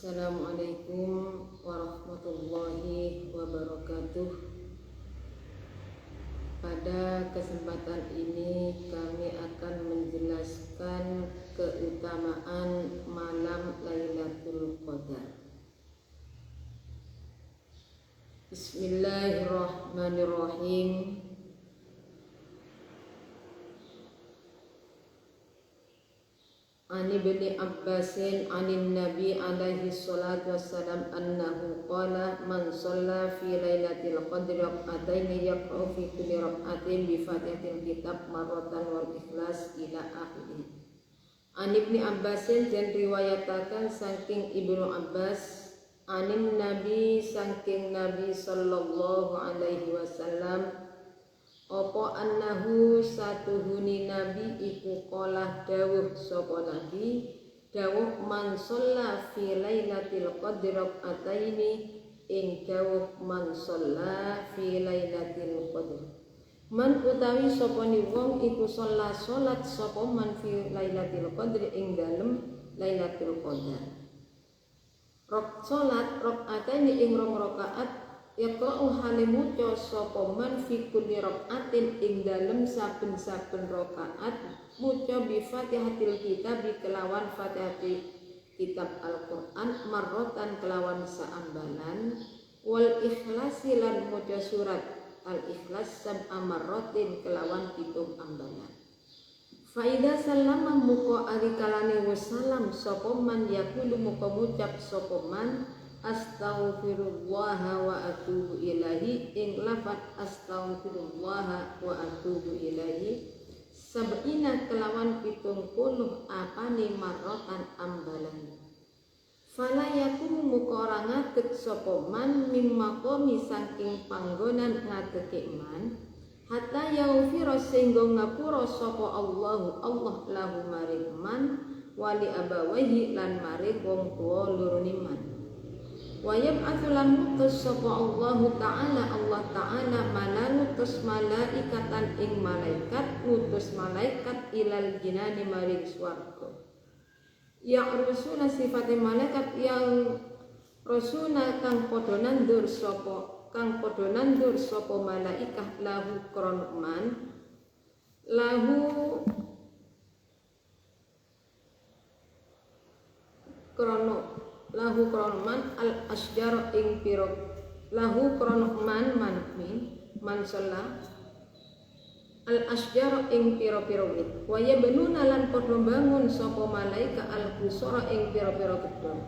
Assalamualaikum warahmatullahi wabarakatuh. Pada kesempatan ini kami akan menjelaskan keutamaan malam Lailatul Qadar. Bismillahirrahmanirrahim. Ani bin Abbasin anin Nabi alaihi salatu wassalam annahu qala man shalla fi lailatul qadri rak'ataini yaqra'u fi kulli rak'atin bi fatihatil kitab marratan wal ikhlas ila akhirih. Ani bin Abbasin dan riwayatakan saking Ibnu Abbas anin Nabi saking Nabi sallallahu alaihi wasallam opo annahu satuhuni nabi iku qolah dawuh sapa nabi dawuh man shalla fi lailatul qadri rak'ataini ing dawuh man shalla fi lailatul qadri man utawi sapa ni wong iku salat sapa man fi lailatul qadri ing dalem lailatul qadar salat rak'ataini ing rong rakaat yaqra'u halimuca sapa man fi kulli rak'atin ing dalem saben-saben rakaat muca bi Fatihatil kitab kelawan Fatihatil kitab Al-Qur'an marrotan kelawan saambalan wal ikhlasi lan muca surat Al-Ikhlas sab'a marrotin kelawan 7 ambalan. Faida salama muka arikalane wassalam sapa man yaqulu muka ngucap sapa man astaghfirullah wa atubu ilaihi ing lafaz astaghfirullah wa atubu ilaihi sab'ina kelawan 70 apane marrotan ambalan. Fala yakum muka ora ngadeg sapa man mimma qomi saking panggonan ngadege man hatta yaufira sehingga ngapura sapa Allah lahu maring man wali abawahi lan maring wong tuwa loro man. Wayab atulan mutus sapa Allah Ta'ala mana nutus malaikatan ing malaikat nutus malaikat ilal jinani maring swarga. Ya rusuna sifate malaikat yang rusuna kang padha nandur sapa malaikat lahu kronoman lahu kronoman al asjar ing piro lahu kronoman man shalla al asjar ing piro-piro wit waya benuna lan padha bangun sapa malaika al busara ing piro-piro gedhong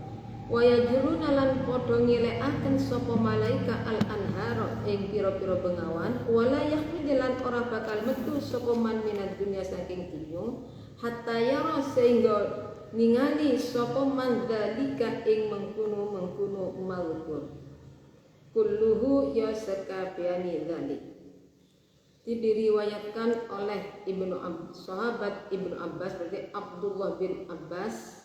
waya juruna lan padha ngilekaken sapa malaika al anhara ing piro-piro bengawan wala yahmilan ora bakal metu sapa man minad dunya saking dunya hatta yara sehingga ningali sapa man dalika ing mengkuno mawukur kulluhu ya sakabehane dzalik. Diriwayatkan oleh sahabat Ibnu Abbas berarti Abdullah bin Abbas,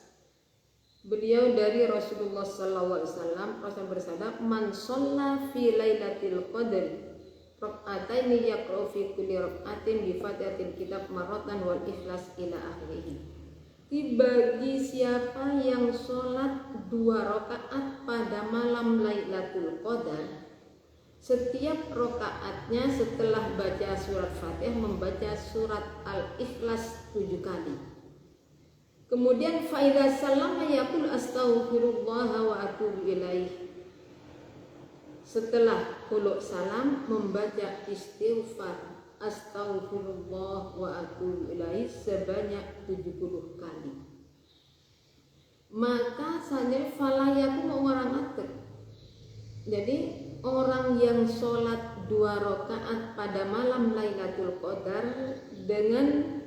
beliau dari Rasulullah sallallahu alaihi wasallam Rasul bersabda man shalla fi lailatul qadri rak'ataini yaqra'u fi kulli rak'atin bi Fatihatil kitab marratan wal ikhlas ila akhirih. Bagi siapa yang sholat 2 rakaat pada malam Lailatul Qadar, setiap rakaatnya setelah baca surat Fatihah membaca surat Al-Ikhlas 7 kali. Kemudian faidha salama yaqul astaghfirullah wa atubu ilaih. Setelah qulu salam membaca istighfar astaghfirullah wa atubu ilaihi sebanyak 70 kali. Maka saja falayaku orang atek. Jadi orang yang sholat 2 rakaat pada malam Lailatul Qadar dengan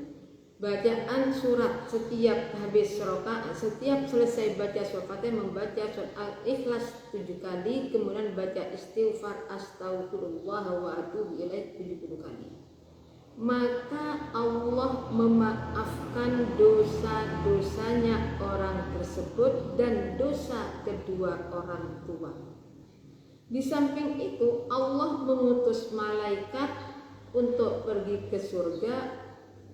bacaan surat setiap habis rakaat, setiap selesai baca surat Fatihah membaca surat Al-Ikhlas 7 kali, kemudian baca istighfar astaghfirullah wa atubu ilaihi 70 kali. Maka Allah memaafkan dosa-dosanya orang tersebut dan dosa kedua orang tua. Di samping itu Allah mengutus malaikat untuk pergi ke surga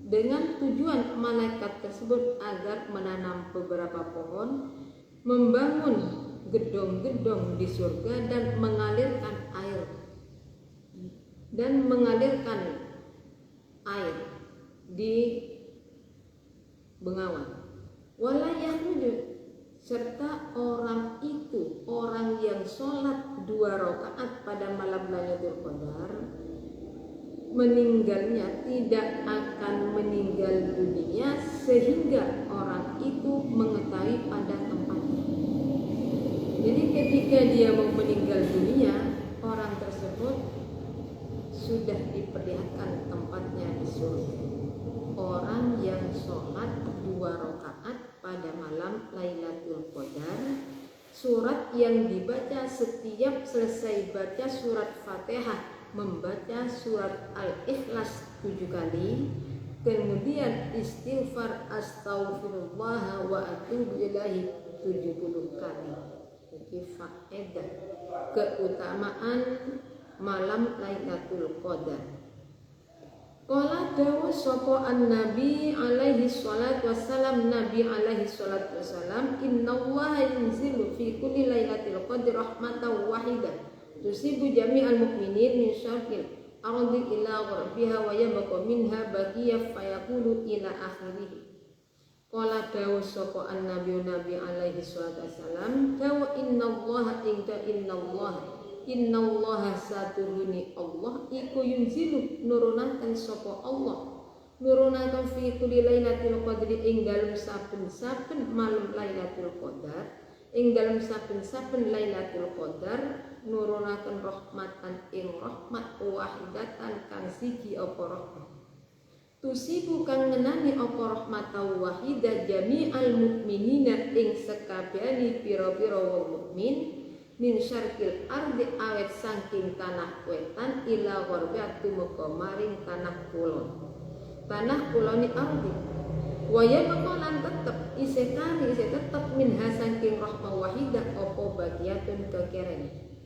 dengan tujuan malaikat tersebut agar menanam beberapa pohon, membangun gedong-gedong di surga dan mengalirkan air di bengawan. Wala yakhruju, serta orang yang sholat 2 rakaat pada malam Lailatul Qadar, meninggalnya tidak akan meninggal dunia sehingga orang itu mengetahui pada tempatnya. Jadi ketika dia mau meninggal dunia, orang tersebut sudah diperlihatkan tempatnya di surga. Orang yang sholat 2 rakaat pada malam Lailatul Qadar, surat yang dibaca setiap selesai baca surat Fatihah, membaca surat Al-Ikhlas 7 kali, kemudian istighfar astaghfirullah wa atubu ilaihi 70 kali. Jadi faedah keutamaan malam Lailatul Qadar. Qala dawu sapa an-nabi alaihi salatu wassalam, nabi alaihi salatu wassalam, innallaha yanzilu fi kulli lailatul qadri rahmatan wahidah tusibu jami'al mu'minin min syarqil ardi ila gharbiha wa yabqa minha baqiya fayaqulu ila akhirih. Qala dawu sapa an-nabi alaihi salatu wassalam, dawu innallaha satuni Allah iku yunzilu nurunaken sapa Allah, nurunaken fi kulli lailatul qadri ing dalem saben-saben malam Lailatul Qadar, ing dalem saben-saben Lailatul Qadar nurunaken rahmatan ing rahmat wahidatan kang siji apa rahmat. Tusibu kang ngenani apa rahmatan wahidah jami'al mukminina ing sekabehane pira-pira wong mukmin min syarqil ardi awet saking tanah wetan ila gharbi tumeka maring tanah kulon ardi waya bakalan tetep isih tetep minha saking rahmah wahidah apa bagiatun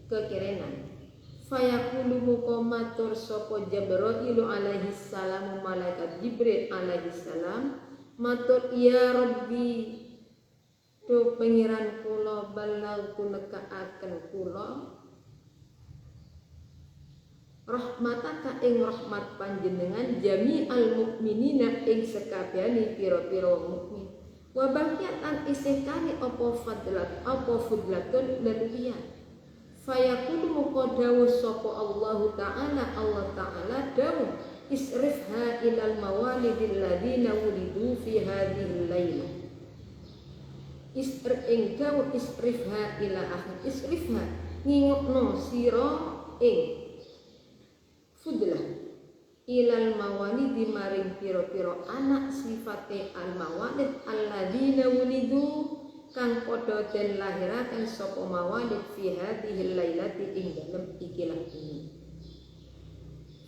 kekerenan fayaqulu muka matur sapa Jibril alaihi salam, malaikat Jibril alaihi salam matur, ya Rabbi do pengiran kula balagtu nekaaken kula rahmataka ing rahmat panjenengan jami'al mukminina ing sekabehane pira-pira mukmin wa baqiatan isih kali apa fudlatun leluwian fayaqulu muka dawuh sapa Allah Ta'ala dawuh isrifha ilal mawalidil ladina wulidu fi hadhil lailah isrifha ila akhir isrifha ngingokno sira ing fudlah ilal mawalidi maring pira-pira anak sifate al mawalid alladzina wulidu kang padha den lahiraken sapa mawalid fi hadhil lailati ing dalem ikilah ini.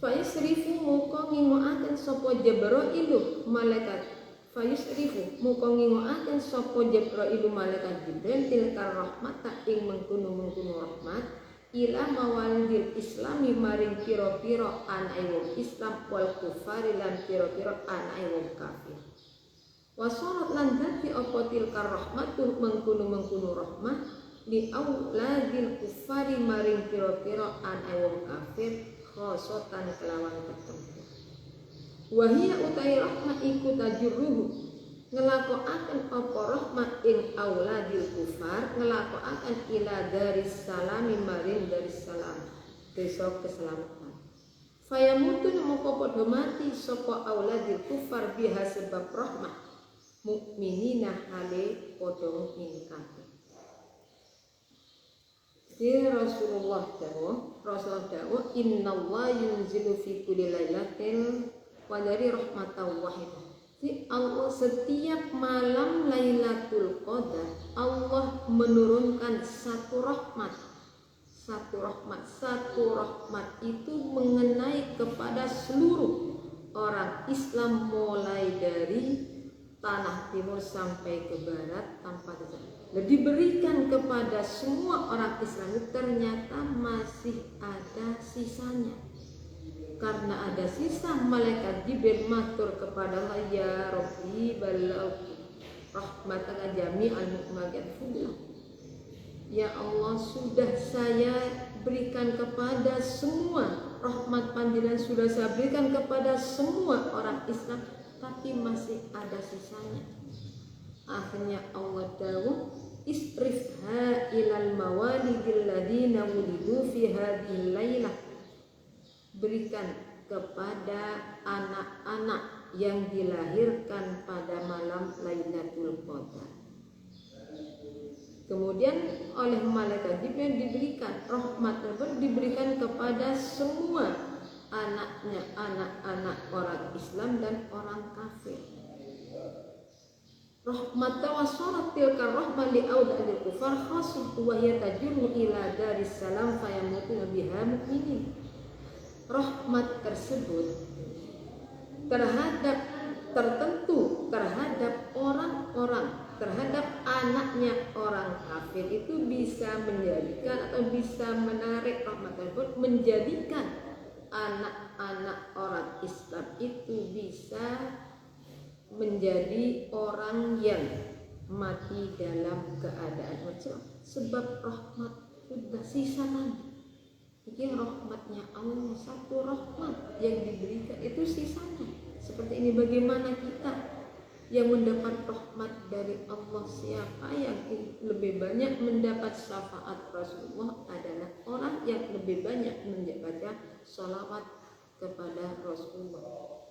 Fa yusrifu muka ngingokaken sapa Jibril malaikat Fayusrifu muka ngingokaken sapa Jibril malaikat Jibril tilkar rahmata ing mengkono rahmat ila mawalidil islami maring pira-pira anake wong Islam wal kufari lan pira-pira anake wong kafir. Wasarat lan dadi apa tilkar rahmatu mengkono rahmat li auladil kufari maring pira-pira anake wong kafir khosotan kelawan ketempo. Wahia utai rahmat iku tajurruhu ngelakoaken apa rahmat ing auladil kufar ngelakoaken ila daris salami maring daris salam desa keselamatan. Fayamutun moko padha mati sapa auladil kufar biha sebab rahmat mukminina hale padha mukmin kabeh. Di Rasulullah dawuh innallaha yunzilu fi kulli lailatin wadari rahmatan wahidah. Jadi Allah setiap malam Lailatul Qadar Allah menurunkan satu rahmat itu mengenai kepada seluruh orang Islam mulai dari tanah timur sampai ke barat tanpa terbatas. Diberikan kepada semua orang Islam itu ternyata masih ada sisanya. Karena ada sisa, malaikat Jibril matur kepada Allah, ya Rabbi balagh rahmataka jami'al mu'magat fudlah. Ya Allah, sudah saya berikan kepada semua, rahmat panjenengan sudah saya berikan kepada semua orang Islam, tapi masih ada sisanya. Akhirnya Allah dawuh, isrifha ilal mawalidil ladina wulidu fi hadhil lailah. Berikan kepada anak-anak yang dilahirkan pada malam Lailatul Qadar. Kemudian oleh malaikat Jibril diberikan rahmat tersebut, diberikan kepada semua anaknya, anak-anak orang Islam dan orang kafir. Rahmat tawassarat tilka rahmah li audadil kufar khassuh wa hiya tajru ila daris salam fayamutu biha mu'minin. Rahmat tersebut terhadap tertentu terhadap orang-orang, terhadap anaknya orang kafir itu bisa menjadikan atau bisa menarik rahmat tersebut, menjadikan anak-anak orang Islam itu bisa menjadi orang yang mati dalam keadaan Islam, sebab rahmat sudah sisa tadi. Ini rahmatnya Allah, satu rahmat yang diberikan itu sisanya. Seperti ini, bagaimana kita yang mendapat rahmat dari Allah? Siapa yang lebih banyak mendapat syafaat Rasulullah adalah orang yang lebih banyak membaca sholawat kepada Rasulullah.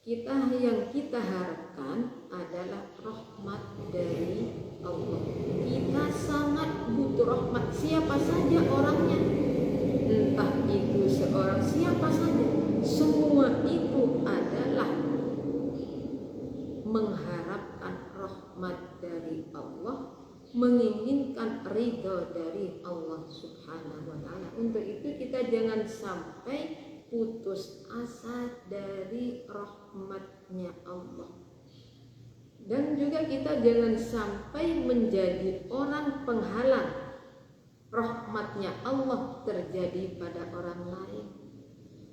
Yang kita harapkan adalah rahmat dari Allah. Kita sangat butuh rahmat, siapa saja orangnya, entah itu seorang siapa saja, semua itu adalah mengharapkan rahmat dari Allah, menginginkan ridho dari Allah Subhanahu wa ta'ala. Untuk itu kita jangan sampai putus asa dari rahmatnya Allah, dan juga kita jangan sampai menjadi orang penghalang rahmatnya Allah terjadi pada orang lain.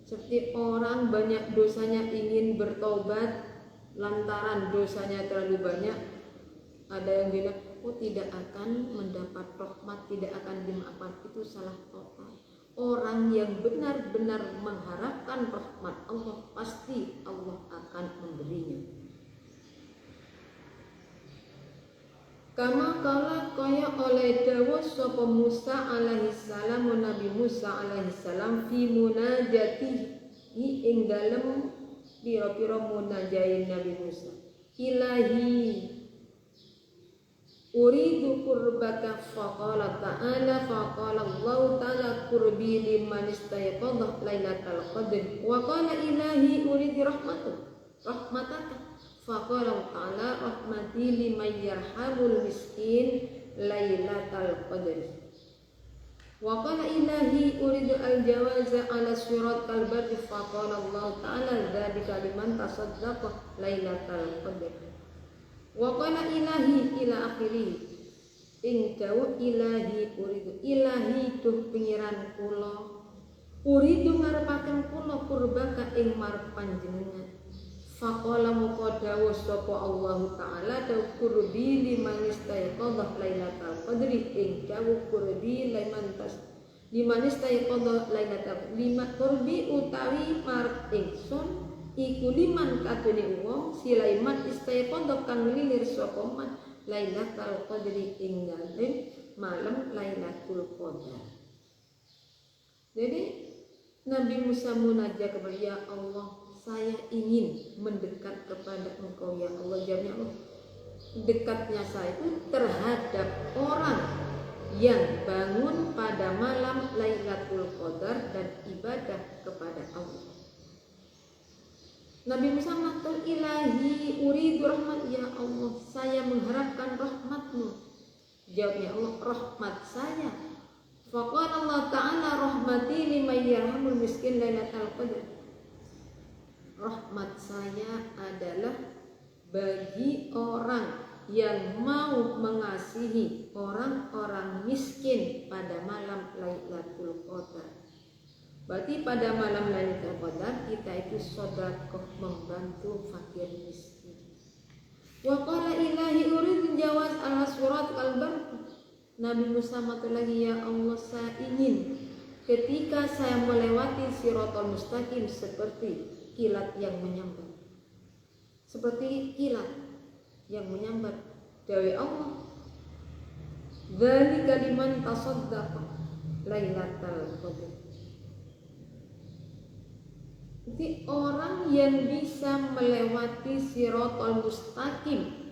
Seperti orang banyak dosanya ingin bertobat, lantaran dosanya terlalu banyak, ada yang bilang, oh tidak akan mendapat rahmat, tidak akan dimaafkan. Itu salah total. Orang yang benar-benar mengharapkan rahmat Allah, pasti Allah akan memberinya. Kama kala kaya oleh dawa sapa Musa alaihi salam, Nabi Musa alaihi salam, fi munajatihi ing dalem pira-pira munajain Nabi Musa. Ilahi uridu qurbaka faqala ta'ala Allah ta'ala qurbi liman istayqadha lailatal qadr wa qala ilahi uridu rahmataka faqala ta'ala rahmati liman yarhamul miskin lailatal qadr wa qala ilahi uridu al-jawaza ala siratal barri faqala Allah ta'ala dzalika liman tasaddaqa lailatal qadr wa qala ilahi ila akhirih ing dawuh ilahi uridu, ilahi duh pengiran kula, uridu ngarepaken kula kurbaka ing marep panjenengan. Faqala moko dawuh sapa Allah taala dawuh kurbi liman istayqadha lailatal qadri ing dawuh kurbi liman istayqadha lailatal lima kurbi utawi marep ingsun iku liman kadene wong Sulaiman istayqadha kang lilir sapa man Lailatul Qadri ing dalem malam Lailatul Qadar. Jadi Nabi Musa munajat kepada, ya Allah, saya ingin mendekat kepada Engkau ya Allah. Jawabnya Allah, dekatnya saya itu terhadap orang yang bangun pada malam Lailatul Qadar dan ibadah kepada Allah. Nabi Musa mengatakan, ilahi uridu rahmat, ya Allah, saya mengharapkan rahmatmu. Jawabnya Allah, rahmat saya. Faqala Allah ta'ala rahmati liman yarhamul miskin lailatul qadr. Rahmat saya adalah bagi orang yang mau mengasihi orang-orang miskin pada malam Lailatul Qadar. Berarti pada malam Lailatul Qadar kita itu sedekah membantu fakir miskin. Wa qala ilahi uridu jawaz ala surat al-barq Nabi Musa matur lagi, ya Allah, saya ingin ketika saya melewati Siratal Mustaqim seperti kilat yang menyambar. Seperti kilat yang menyambar. Dawai Allah, dzalika liman tasaddaqa lailatal qadr. Jadi orang yang bisa melewati Siratal Mustaqim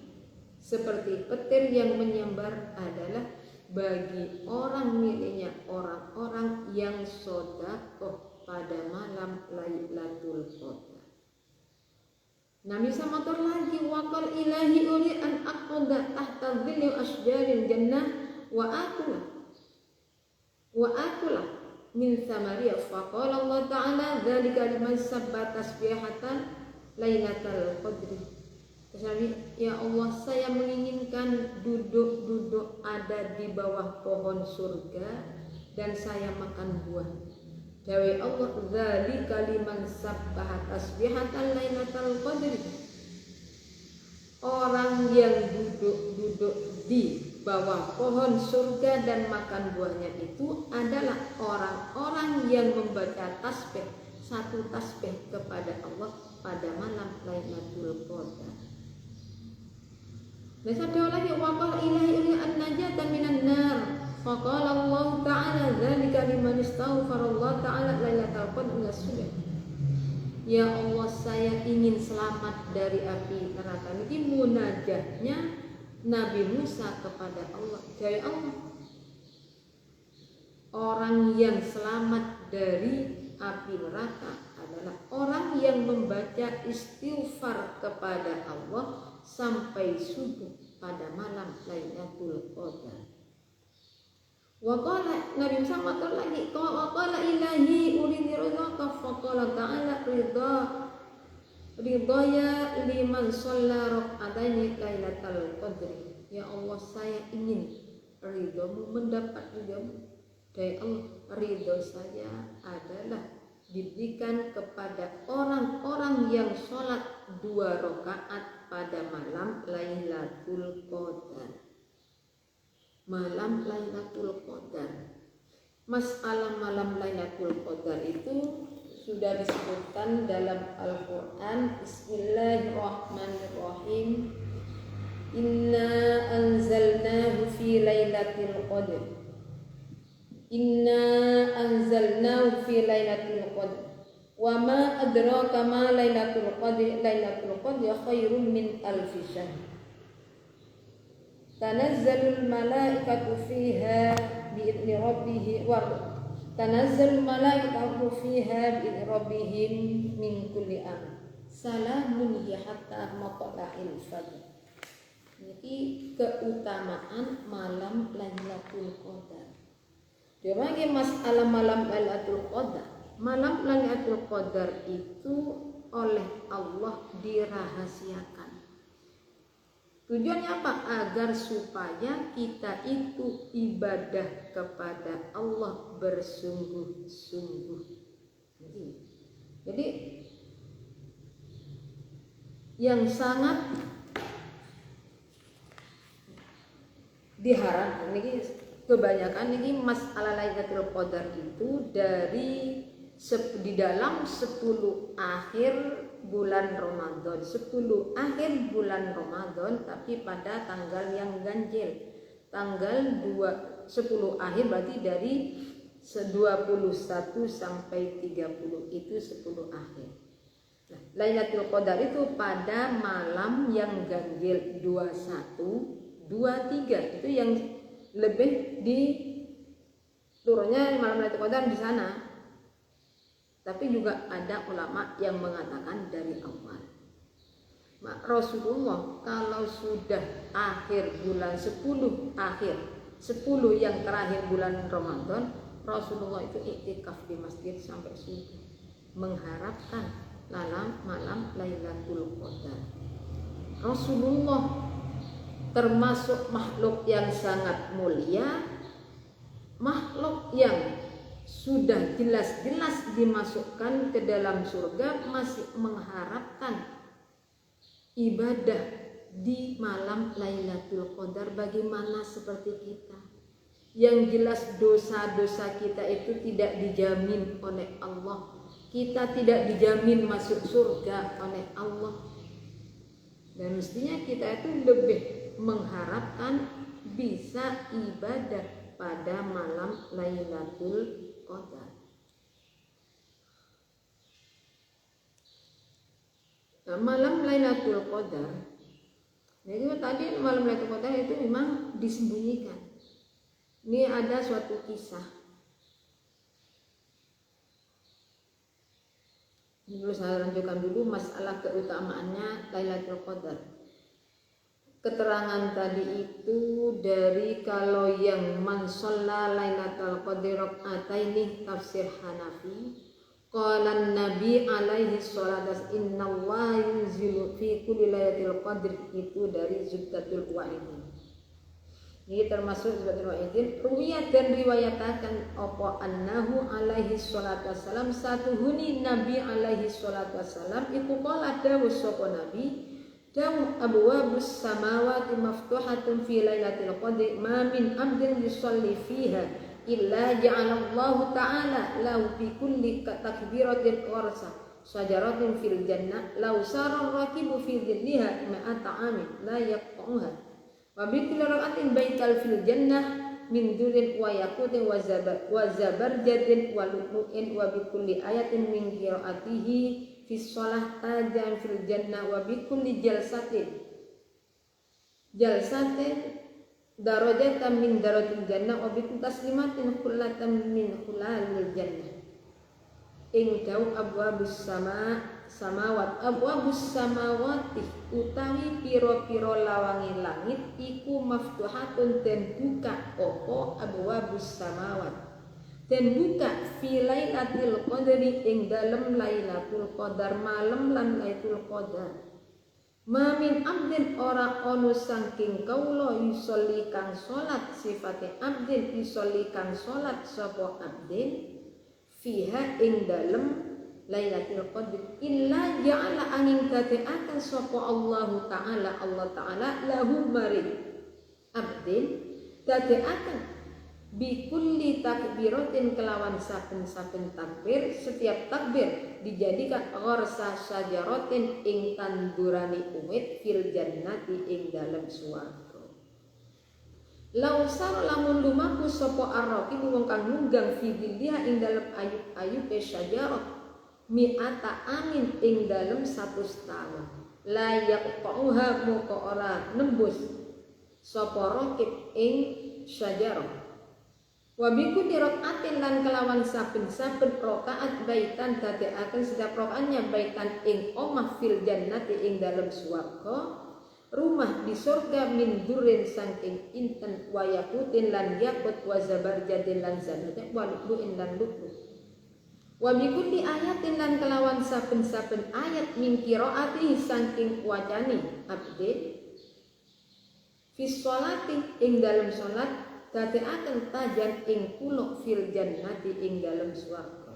seperti petir yang menyambar adalah bagi orang miliknya orang-orang yang sedekah pada malam Lailatul Qadar. Nabi samatur lagi, waqal ilahi uli an aqda tahta dhilli asjaril jannah wa akulah min samariya. Faqala Allah Ta'ala, dzalika liman sabba tasbihatan Lailatul Qadri. Ya Allah, saya menginginkan duduk ada di bawah pohon surga dan saya makan buah. Dawai Allah, dzalika liman sabbaha tasbihatan lailatul qadri. Orang yang duduk di bawah pohon surga dan makan buahnya itu adalah orang-orang yang membaca tasbih, satu tasbih kepada Allah pada malam Lailatul Qadar. Dan sabda lagi, waqal ilahi an-najata minan nar. Faqala Allah Ta'ala, dzalika liman istaghfara Allah Ta'ala lailatul qadr ila subh. Ya Allah, saya ingin selamat dari api neraka. Ini munajatnya Nabi Musa kepada Allah. Dari Allah, orang yang selamat dari api neraka adalah orang yang membaca istighfar kepada Allah sampai subuh pada malam Lailatul Qadar. Wa qala Nabi Musa matur lagi, wa qala ilahi uridu ridhaka, faqala ta'ala ridhaya liman shalla rak'ataini Lailatul Qadri. Ya Allah, saya ingin ridhamu, mendapat ridhamu. Dari Allah, ridho saya adalah diberikan kepada orang-orang yang sholat 2 rakaat pada malam Lailatul Qadar. Malam Lailatul Qadar. Masalah malam Lailatul Qadar itu sudah disebutkan dalam Al-Quran. Bismillahirrahmanirrahim. Inna anzalnahu fi Lailatul Qadar. Inna anzalnahu fi Lailatul Qadar. Wa ma adraka ma Lailatul Qadr. Lailatul Qadr khairun min alfi syahr. Tanazzalul malaikatu fiha bi'izni rabbihim wa tanazzalul malaikatu fiha bi'izni rabbihim min kulli amr. Salamun hiya hatta matla'il fajr. Ini keutamaan malam Lailatul Qadar. Demikian masalah malam Lailatul Qadar. Malam Lailatul Qadar itu oleh Allah dirahasiakan. Tujuannya apa? Agar supaya kita itu ibadah kepada Allah bersungguh-sungguh. Jadi yang sangat diharapkan ini, kebanyakan ini masalah Lailatul Qadar itu di dalam 10 akhir bulan Ramadan, 10 akhir bulan Ramadan, tapi pada tanggal yang ganjil, tanggal 10 akhir berarti dari 21 sampai 30 itu 10 akhir. Nah, Lailatul Qadar itu pada malam yang ganjil 21, 23 itu yang lebih di turunnya malam Lailatul Qadar di sana. Tapi juga ada ulama yang mengatakan dari awal. Rasulullah kalau sudah akhir bulan 10 akhir 10 yang terakhir bulan Ramadan, Rasulullah itu iktikaf di masjid sampai subuh mengharapkan malam Lailatul Qadar. Rasulullah termasuk makhluk yang sangat mulia, makhluk yang sudah jelas-jelas dimasukkan ke dalam surga, masih mengharapkan ibadah di malam Lailatul Qadar. Bagaimana seperti kita? Yang jelas dosa-dosa kita itu tidak dijamin oleh Allah. Kita tidak dijamin masuk surga oleh Allah. Dan mestinya kita itu lebih mengharapkan bisa ibadah pada malam Lailatul Qadar. Nah, malam Lailatul Qadar, jadi tadi malam Lailatul Qadar itu memang disembunyikan. Ini ada suatu kisah. Dulu saya lanjutkan dulu masalah keutamaannya Lailatul Qadar. Keterangan tadi itu dari kalau yang man shalla Lailatul Qadri raka'ataini tafsir Hanafi. Qala Nabi alaihi salatu innallaha yunzilu fi kulli lailatul qadri, itu dari Zubdatul Wa'idin. Ini termasuk Zubdatul Wa'idin. Ruwiyat dan riwayatakan apa annahu alaihi salatu wassalam satuhuni Nabi alaihi salatu wassalam iku qala dawu sapa Nabi dawu abwabus samawati maftuhatun fi lailatul qadri ma min abdin yusalli fiha illa ja'alallahu ta'ala lahu fi kulli takbiratin warsa syajaratin fil jannah law sara rakibu fi dhilliha ma'ata amin la yaqta'uha wa bi kulli rakatin baital fil jannah min durin wa yaqutin wa zabarjadin wa lu'lu'in wa bi kulli ayatin min qira'atihi fi shalah tajan fil jannah wa bi kulli jalsatin darajatan min darajatil jannah wa bi taslimatin khullatan min khulalil jannah. Ing dawu abwabus samawati utawi pira-pira lawangi langit iku maftuhatun den buka apa abwabus samawat den buka fi lailatul qadri ing dalem Lailatul Qadar malam lan Lailatul Qadar. Mamin abdin ora ono saking kaula yusolli kang salat sifate abdin yusolli kang salat sapa abdin fiha ing dalem Lailatul Qadr illa ja'ala angin dadekaken sapa Allah Ta'ala lahu maring abdin dadekaken bi kulli takbiratin kelawan saben-saben takbir, setiap takbir dijadikan gharsa syajaratin ing tandurani umit fil jannati ing dalem swarga. Lausar lamun lumaku sapa arraqib wong kang nunggang fi dhilliha ing dalem ayub-ayube syajarat mi'ata amin ing dalem 100 taun. La yaqta'uha moko ora nembus sapa raqib ing syajarah. Wa biku dirokaatin lan kelawan saben-saben rokaat baitan dadekaken setiap rokaatnya baitan ing omah fil jannati ing dalem swarga, rumah di surga min durin saking inten wa yakutin lan yakut wa zabarjadin lan zabarjad wa lu'lu'in lan lu'lu'. Wa biku di ayatin lan kelawan saben-saben ayat min qiraati saking wacane abdi fi sholati ing dalem salat dadekaken tajan ing kuluk fil jannati ing dalem swarga.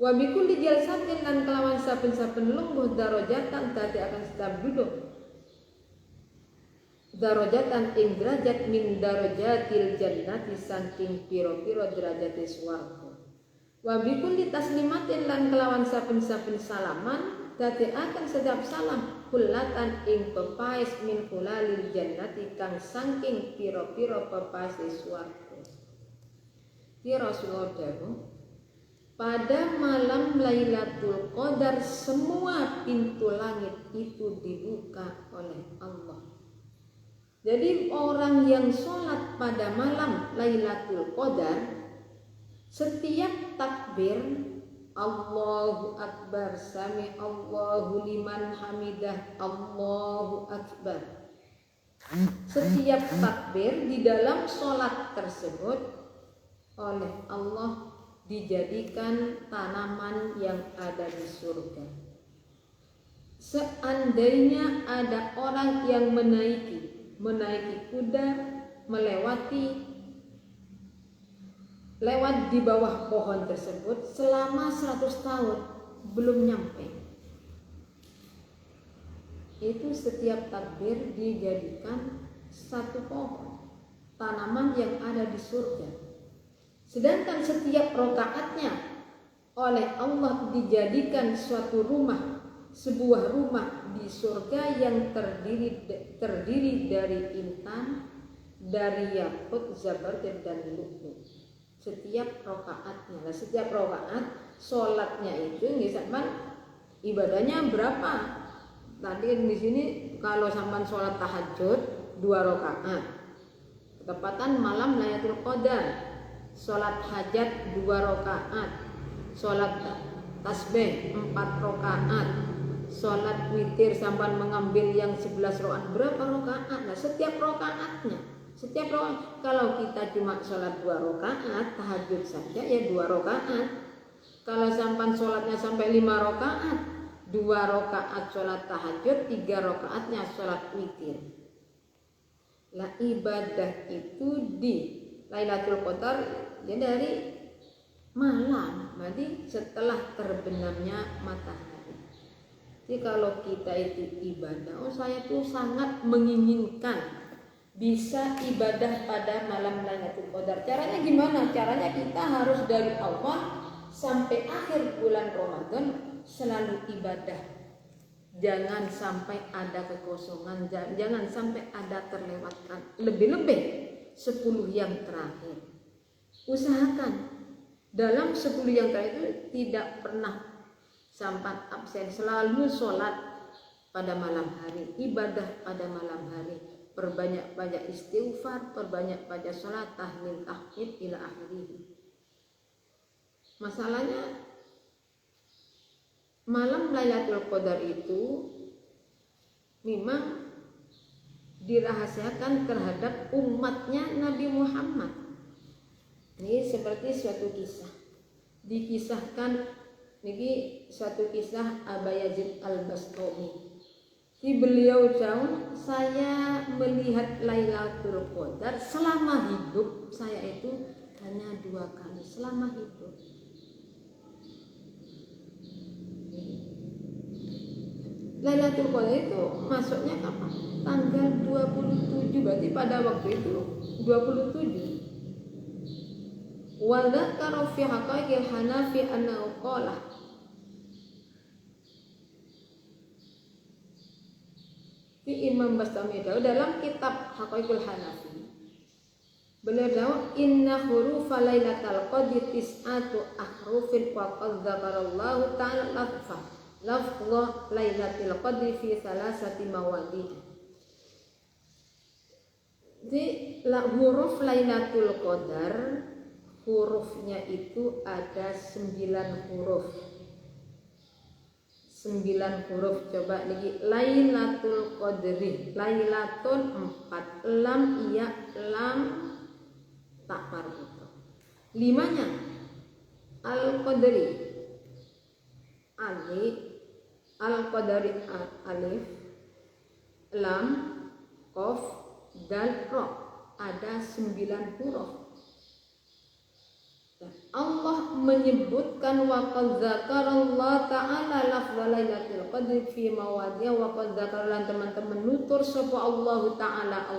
Wa bi kulli jalsatin lan kelawan saben-saben lungguh darajatan dadekaken setiap duduk darajatan ing derajat min darajatil jannati saking pira-pira derajate swarga. Wa bi kulli taslimatin lan kelawan saben-saben salaman dadekaken setiap salam kullatan ing pepais min kulalil jannati kang saking pira-pira pepais swarga. Ti Rasulullah dawuh, pada malam Lailatul Qadar semua pintu langit itu dibuka oleh Allah. Jadi orang yang sholat pada malam Lailatul Qadar setiap takbir Allahu Akbar, sami Allahu liman hamidah, Allahu Akbar. Setiap takbir di dalam sholat tersebut oleh Allah dijadikan tanaman yang ada di surga. Seandainya ada orang yang menaiki kuda, lewat di bawah pohon tersebut selama 100 tahun belum nyampe. Itu setiap takbir dijadikan satu pohon. tanaman yang ada di surga. Sedangkan setiap rakaatnya oleh Allah dijadikan suatu rumah, sebuah rumah di surga yang terdiri dari intan, dari yakut, zabarjad dan lu'lu. Setiap rakaatnya, setiap rakaat sholatnya itu misalkan ibadahnya berapa? Tadi di sini kalau sampai sholat tahajud 2 rakaat, ketepatan malam Lailatul Qadar. Sholat hajat 2 rakaat, sholat tasbih 4 rakaat, sholat witir sampai mengambil yang 11 rakaat, berapa rakaat? Nah setiap rakaatnya, kalau kita cuma sholat 2 rakaat, tahajud saja ya 2 rakaat. Kalau sampai sholatnya sampai 5 rakaat, 2 rakaat sholat tahajud, 3 rakaatnya sholat witir. Lah ibadah itu di Lailatul Qadar ya dari malam, berarti setelah terbenamnya matahari. Jadi kalau kita itu ibadah, saya tuh sangat menginginkan bisa ibadah pada malam Lailatul Qadar. Caranya gimana? Caranya kita harus dari awal sampai akhir bulan Ramadan selalu ibadah. Jangan sampai ada kekosongan, jangan sampai ada terlewatkan. Lebih-lebih 10 yang terakhir. Usahakan dalam 10 yang terakhir itu tidak pernah sampai absen, selalu sholat pada malam hari, ibadah pada malam hari, perbanyak-banyak istighfar, perbanyak-banyak sholat, tahlil, tahmid ila akhirih. Masalahnya malam Lailatul Qadar itu memang dirahasiakan terhadap umatnya Nabi Muhammad. Ini seperti suatu kisah. Dikisahkan ini suatu kisah Aba Yazid Al-Bastami. Di beliau jauh, saya melihat Lailatul Qadar selama hidup saya itu hanya 2 kali selama hidup. Lailatul Qadar itu masuknya kapan? Tanggal 27, berarti pada waktu itu 27. Wa dzakara fi haqaiqil Hanafi annahu qala. Fi Imam Bastami dalam kitab Haqaiqul Hanafi. Beliau jawab inna hurufa Lailatul Qadri tis'atu ahrufin wa qad dzakarallahu ta'ala lafdha Lailatul Qadri fi salasati mawadi'. Jadi huruf Lailatul Qadar, hurufnya itu ada 9 huruf. 9 huruf. Coba lagi Lailatul Qadri. Lailatun 4, lam ya lam tak marbuto. 5-nya Al-Qadri. Alif, Al-Qadri alif, lam, qaf, dal, ra. Ada 9 huruf. Allah menyebutkan wa qad dzakarallahu ta'ala lafdha Lailatul Qadri fi mawadhi'a wa qad dzakara teman-teman nutur sapa Allah Ta'ala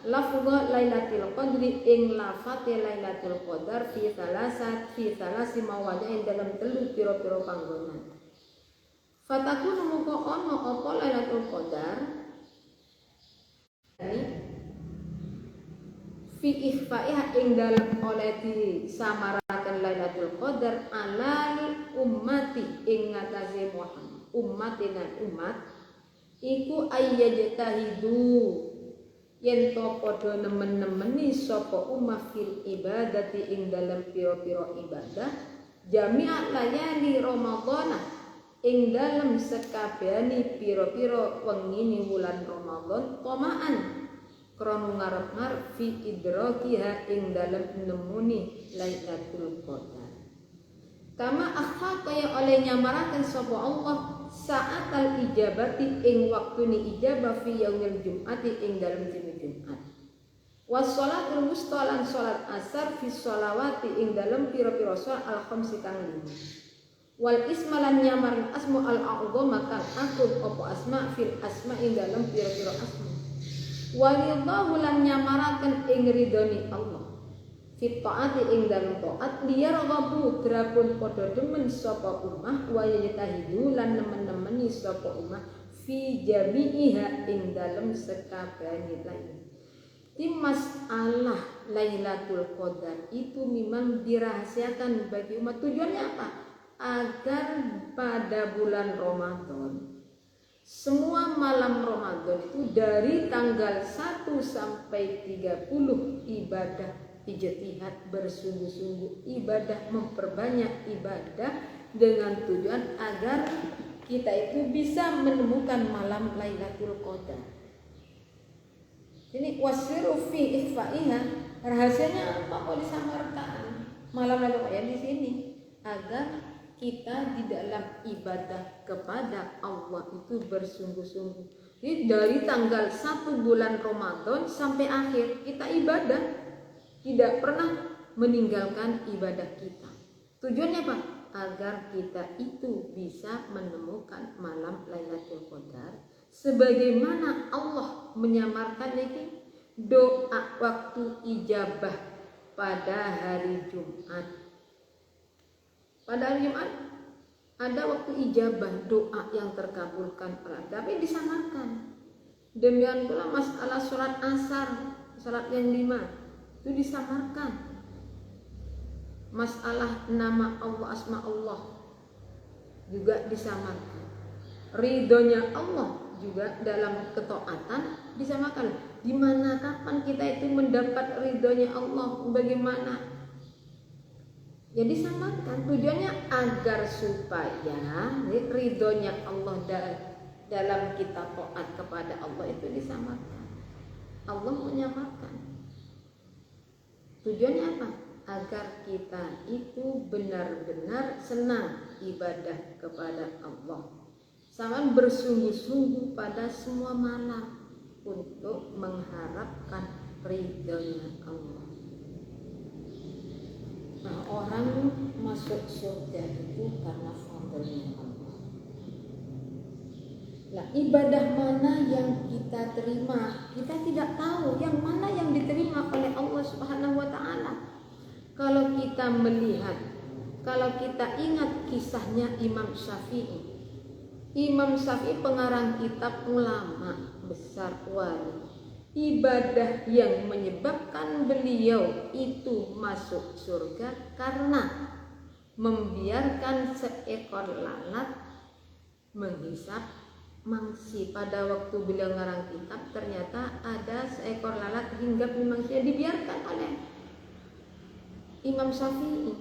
lafdha Lailatul Qadri ing lafate Lailatul Qadar fi salasi mawadhi'a dalam 3 pira-pira panggonan. Fatakun muka ono apa Lailatul Qadar fi ikhfa'iha ing dalam oleh disamaraken Lailatul Qadar alal ummati ing ngatasi Muhammad ummatina umat iku ayyajtahidu yen to padha nemen-nemeni sapa ummah fil ibadati ing dalam pira-pira ibadah jami'a layali Ramadhana ing dalam sekabehane pira-pira wengine wulan Ramadan tamaan krana ngarep-ngarep fi idrakiha ing dalem nemuni Lailatul Qadar. Kama akhfa kaya oleh nyamaraken sapa Allah sa'atal ijabati ing waktune ijabah fi yaumil jum'ati ing dalem dina Jumat. Was sholatul wusta lan salat asar fi sholawati ing dalem pira-pira salat al-khamsi kang 5. Wal isma lan nyamarin asma al-a'dhama kang agung apa asma fil asma ing dalem pira-pira asma. Walillahu lam nyamaraken ing ridhoni Allah fit taati ing dalem taat liyarghabu grapun padha demen sapa ummah wa yajtahidu lan nemen-nemeni sapa ummah fi jami'iha ing dalem sekabehane lain. Di masalah Lailatul Qadar itu memang dirahasiakan bagi umat. Tujuannya apa? Agar pada bulan Ramadan, semua malam Ramadan itu dari tanggal 1 sampai 30 ibadah ijtihad, bersungguh-sungguh ibadah, memperbanyak ibadah dengan tujuan agar kita itu bisa menemukan malam Lailatul Qadar. Ini wasiru fi ikhfaiha, rahasianya apa kok disamarkan malam Lailatul Qadar di sini agar kita di dalam ibadah kepada Allah itu bersungguh-sungguh. Jadi dari tanggal 1 bulan Ramadan sampai akhir kita ibadah, tidak pernah meninggalkan ibadah kita. Tujuannya apa? Agar kita itu bisa menemukan malam Lailatul Qadar sebagaimana Allah menyamarkan ini doa waktu ijabah pada hari Jumat. Pada hari Jumat ada waktu ijabah doa yang terkabulkan, tapi disamarkan. Demikian pula masalah sholat asar, sholat yang 5 itu disamarkan. Masalah nama Allah, asma Allah juga disamarkan. Ridhonya Allah juga dalam ketaatan disamakan. Di mana kapan kita itu mendapat ridhonya Allah, bagaimana? Ya disamakan. Tujuannya agar supaya ridhonya Allah dalam kita taat kepada Allah itu disamakan. Allah menyamakan. Tujuannya apa? Agar kita itu benar-benar senang ibadah kepada Allah. Sama bersungguh-sungguh pada semua malam untuk mengharapkan ridhonya Allah. Nah, orang masuk surga itu karena fadlnya Allah. Nah, ibadah mana yang kita terima, kita tidak tahu yang mana yang diterima oleh Allah Subhanahu wa taala. Kalau kita melihat, kalau kita ingat kisahnya Imam Syafi'i. Imam Syafi'i pengarang kitab ulama besar wali. Ibadah yang menyebabkan beliau itu masuk surga karena membiarkan seekor lalat menghisap mangsi. Pada waktu beliau ngarang kitab ternyata ada seekor lalat hinggap di mangsi yang dibiarkan oleh Imam Syafi'i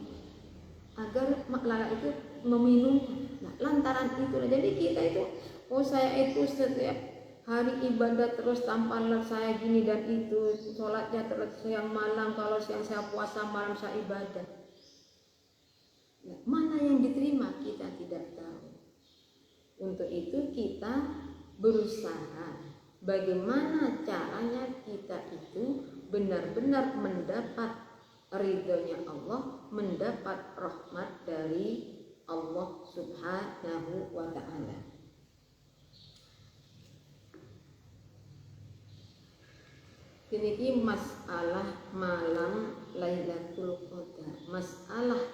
agar lalat itu meminum. Nah, lantaran itulah jadi kita itu, saya itu setiap hari ibadah terus tanpa saya gini dan itu, sholatnya terus siang malam, kalau siang saya puasa, malam saya ibadah. Nah, mana yang diterima kita tidak tahu. Untuk itu kita berusaha bagaimana caranya kita itu benar-benar mendapat ridhonya Allah, mendapat rahmat dari Allah Subhanahu wa ta'ala. Ini masalah malam Lailatul Qadar. Masalah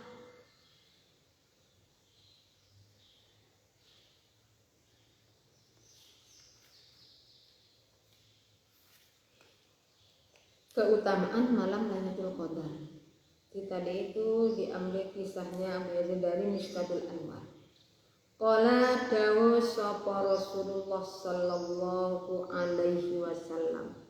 keutamaan malam Lailatul Qadar. Tadi itu diambil kisahnya dari Mishkatul Anwar. Qala dawu sapa Rasulullah sallallahu alaihi wasallam.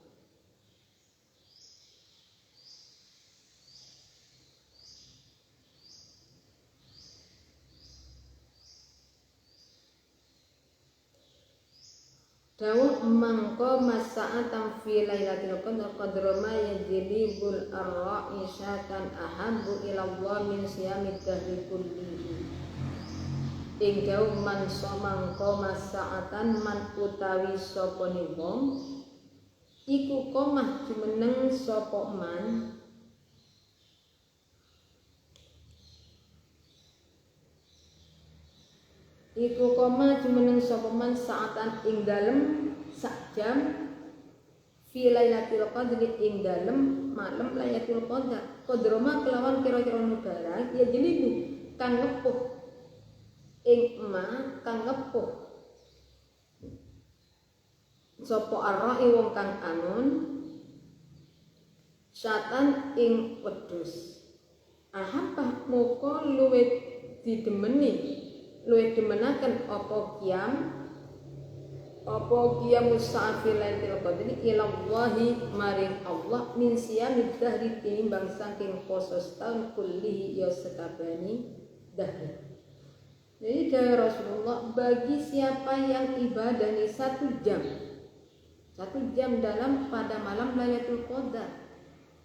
Dawuh mangko masa'atan fi lailatul qadar ma yajlibul ar-ra'isatan ahabbu ila Allah min siyamid dahri kullihi. Ing dawuh man samangko masa'atan man utawi sapa wong iku komah jumeneng sapa man jumeneng sapa man saatan ing dalem sak jam fi lailatul qadri ing dalem malam lailatul qadar qadroma kelawan kira-kira barang ya jelibu kang ngepuh ing kang ngepuh sapa arra'i wong kang amun syatan ing wedhus ahampah moko luwih didemeni luwih demenaken apa musafir lailatul qadri ilallahi maring Allah min siyamid dahri tinimbang saking poso setahun kullihi ya sekabani dahri. Jadi dari Rasulullah bagi siapa yang ibadahnya 1 jam dalam pada malam Lailatul Qadar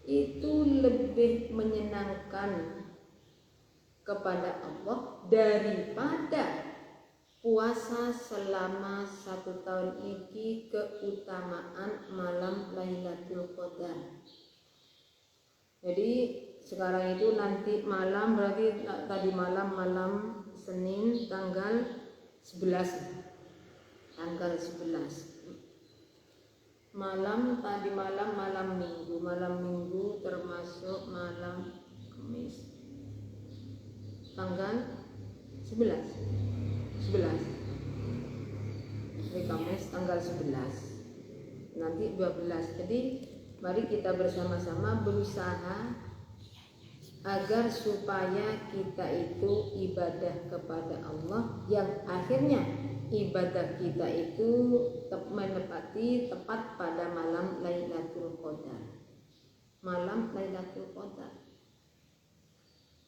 itu lebih menyenangkan kepada Allah daripada puasa selama 1 tahun ini keutamaan malam Lailatul Qadar. Jadi sekarang itu nanti malam berarti tadi malam Senin tanggal 11 malam tadi malam minggu termasuk malam Kamis tanggal 11 hari Kamis tanggal 11 nanti 12. Jadi mari kita bersama-sama berusaha agar supaya kita itu ibadah kepada Allah yang akhirnya ibadah kita itu menepati tepat pada malam Lailatul Qadar.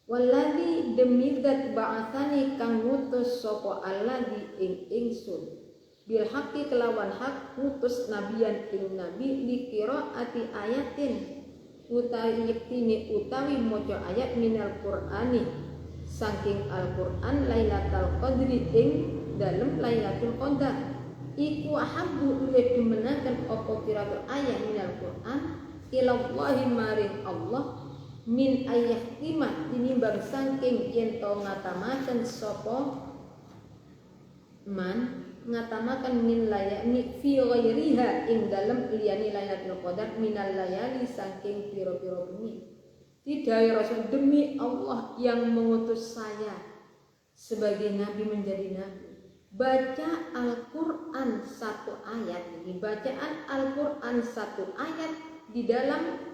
Walladzi demi zat ba'atsani kang ngutus sapa alladzi ing ingsun bil haqqi kelawan hak ngutus nabiyan ing nabi liqiraati ayatin utawi yektine utawi maca ayat minal qur'ani saking Al-Qur'an Lailatul Qadri ing dalem Lailatul Qadar iku ahabbu luwih demenaken apa kira-kira ayat minal Qur'an ilallahi maring Allah min ayahtimat tinimbang saking yen to ngatamaken sapa man ngatamaken min layani fi ghairiha ing dalem liyane Lailatul Qadar minal layali saking pira-pira bengi. Tidak Rasul demi Allah yang mengutus saya sebagai nabi menjadi nabi. Baca Al-Qur'an 1 ayat ini bacaan Al-Qur'an 1 ayat di dalam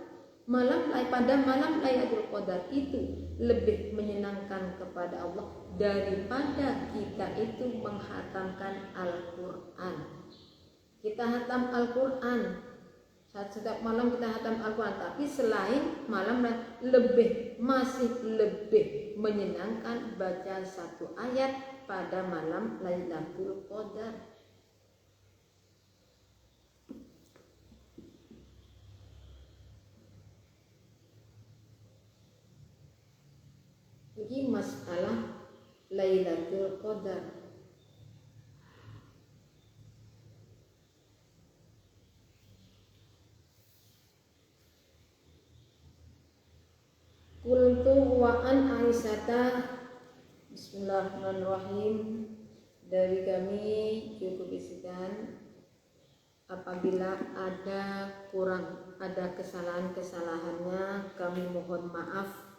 pada malam Lailatul Qadar itu lebih menyenangkan kepada Allah daripada kita itu menghatamkan Al-Qur'an. Kita hatam Al-Qur'an setiap malam kita hatam Al-Qur'an, tapi selain malam masih lebih menyenangkan baca 1 ayat pada malam Lailatul Qadar. Ini masalah Lailatul Qadar. Qultu wa an Aisyata Bismillahirrahmanirrahim. Dari kami cukup isikan apabila ada kesalahan-kesalahannya kami mohon maaf.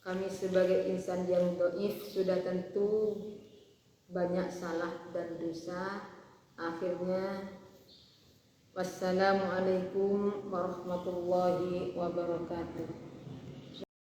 Kami sebagai insan yang dhaif sudah tentu banyak salah dan dosa. Akhirnya wassalamualaikum warahmatullahi wabarakatuh.